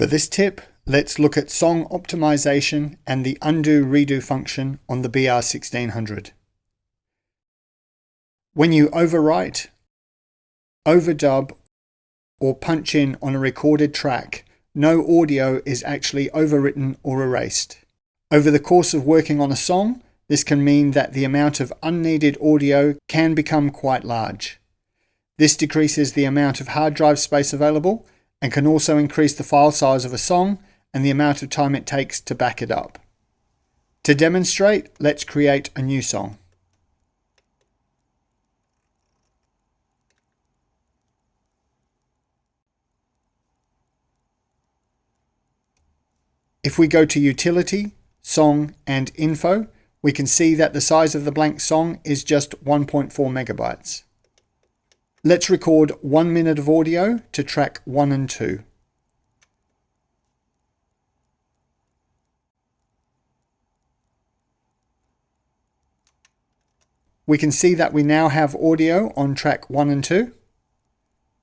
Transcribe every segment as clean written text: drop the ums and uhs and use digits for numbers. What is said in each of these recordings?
For this tip, let's look at song optimization and the undo-redo function on the BR1600. When you overwrite, overdub, or punch in on a recorded track, no audio is actually overwritten or erased. Over the course of working on a song, this can mean that the amount of unneeded audio can become quite large. This decreases the amount of hard drive space available and can also increase the file size of a song and the amount of time it takes to back it up. To demonstrate, let's create a new song. If we go to Utility, Song and Info, we can see that the size of the blank song is just 1.4 megabytes. Let's record 1 minute of audio to track 1 and 2. We can see that we now have audio on track 1 and 2.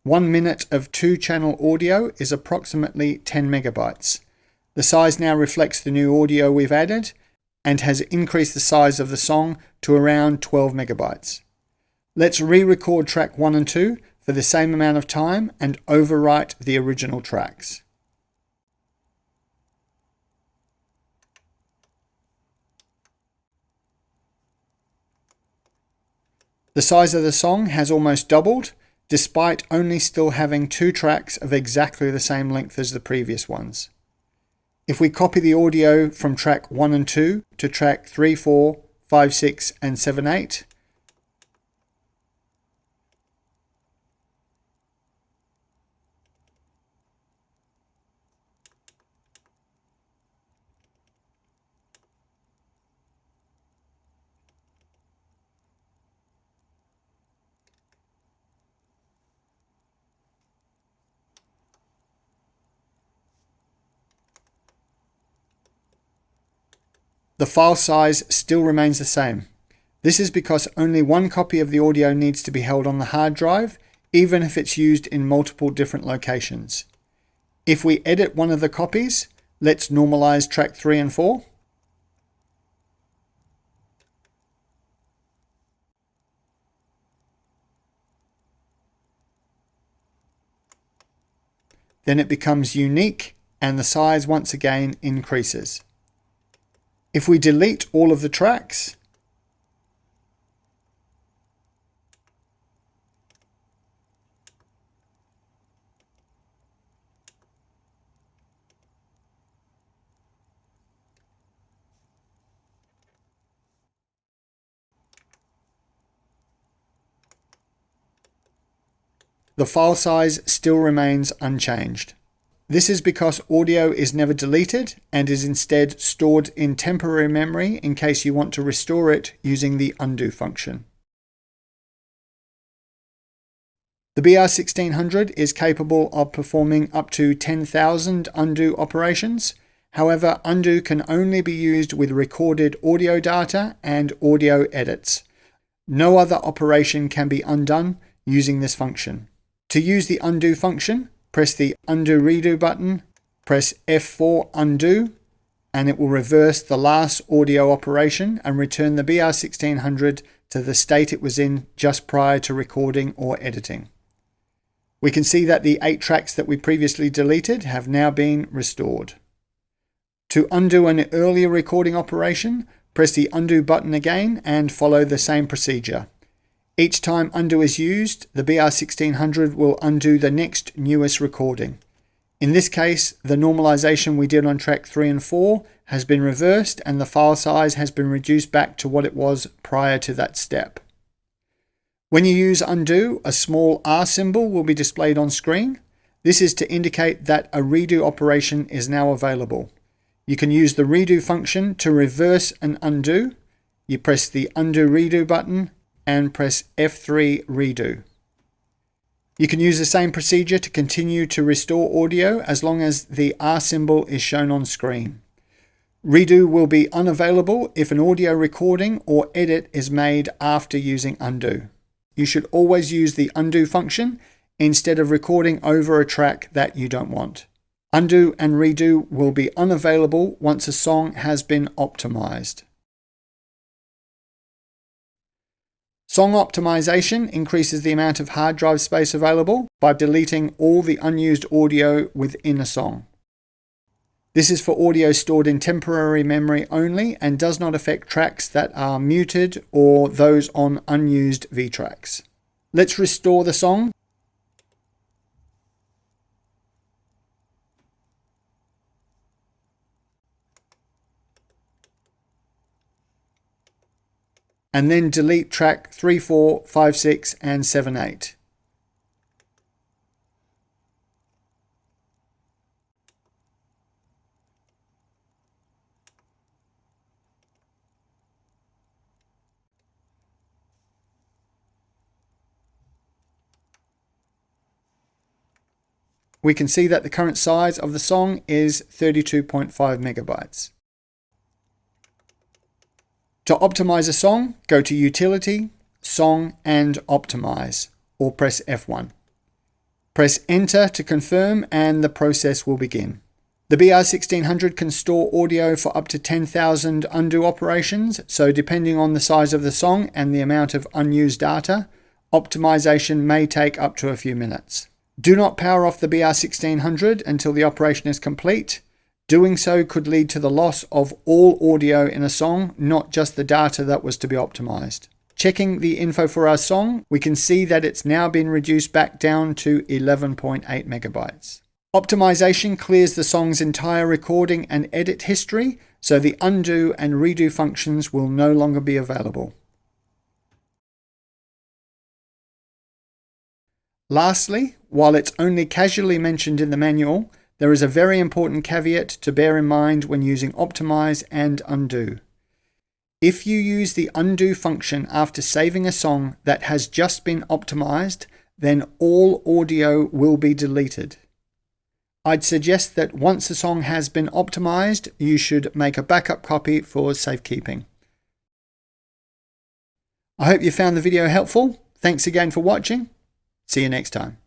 1 minute of 2-channel audio is approximately 10 megabytes. The size now reflects the new audio we've added and has increased the size of the song to around 12 megabytes. Let's re-record track 1 and 2 for the same amount of time and overwrite the original tracks. The size of the song has almost doubled, despite only still having 2 tracks of exactly the same length as the previous ones. If we copy the audio from track 1 and 2 to track 3, 4, 5, 6 and 7, 8, the file size still remains the same. This is because only one copy of the audio needs to be held on the hard drive, even if it's used in multiple different locations. If we edit one of the copies, let's normalize track 3 and 4. Then it becomes unique and the size once again increases. If we delete all of the tracks, the file size still remains unchanged. This is because audio is never deleted and is instead stored in temporary memory in case you want to restore it using the undo function. The BR1600 is capable of performing up to 10,000 undo operations. However, undo can only be used with recorded audio data and audio edits. No other operation can be undone using this function. To use the undo function, press the undo redo button, press F4 undo, and it will reverse the last audio operation and return the BR1600 to the state it was in just prior to recording or editing. We can see that the 8 tracks that we previously deleted have now been restored. To undo an earlier recording operation, press the undo button again and follow the same procedure. Each time undo is used, the BR1600 will undo the next newest recording. In this case, the normalization we did on track 3 and 4 has been reversed and the file size has been reduced back to what it was prior to that step. When you use undo, a small R symbol will be displayed on screen. This is to indicate that a redo operation is now available. You can use the redo function to reverse an undo. You press the undo redo button and press F3 redo. You can use the same procedure to continue to restore audio as long as the R symbol is shown on screen. Redo will be unavailable if an audio recording or edit is made after using undo. You should always use the undo function instead of recording over a track that you don't want. Undo and redo will be unavailable once a song has been optimized. Song optimization increases the amount of hard drive space available by deleting all the unused audio within a song. This is for audio stored in temporary memory only and does not affect tracks that are muted or those on unused V-tracks. Let's restore the song. And then delete track 3, 4, 5, 6 and 7, 8. We can see that the current size of the song is 32.5 megabytes. To optimize a song, go to Utility, Song and Optimize, or press F1. Press Enter to confirm and the process will begin. The BR1600 can store audio for up to 10,000 undo operations, so depending on the size of the song and the amount of unused data, optimization may take up to a few minutes. Do not power off the BR1600 until the operation is complete. Doing so could lead to the loss of all audio in a song, not just the data that was to be optimized. Checking the info for our song, we can see that it's now been reduced back down to 11.8 megabytes. Optimization clears the song's entire recording and edit history, so the undo and redo functions will no longer be available. Lastly, while it's only casually mentioned in the manual, there is a very important caveat to bear in mind when using optimize and undo. If you use the undo function after saving a song that has just been optimized, then all audio will be deleted. I'd suggest that once a song has been optimized, you should make a backup copy for safekeeping. I hope you found the video helpful. Thanks again for watching. See you next time.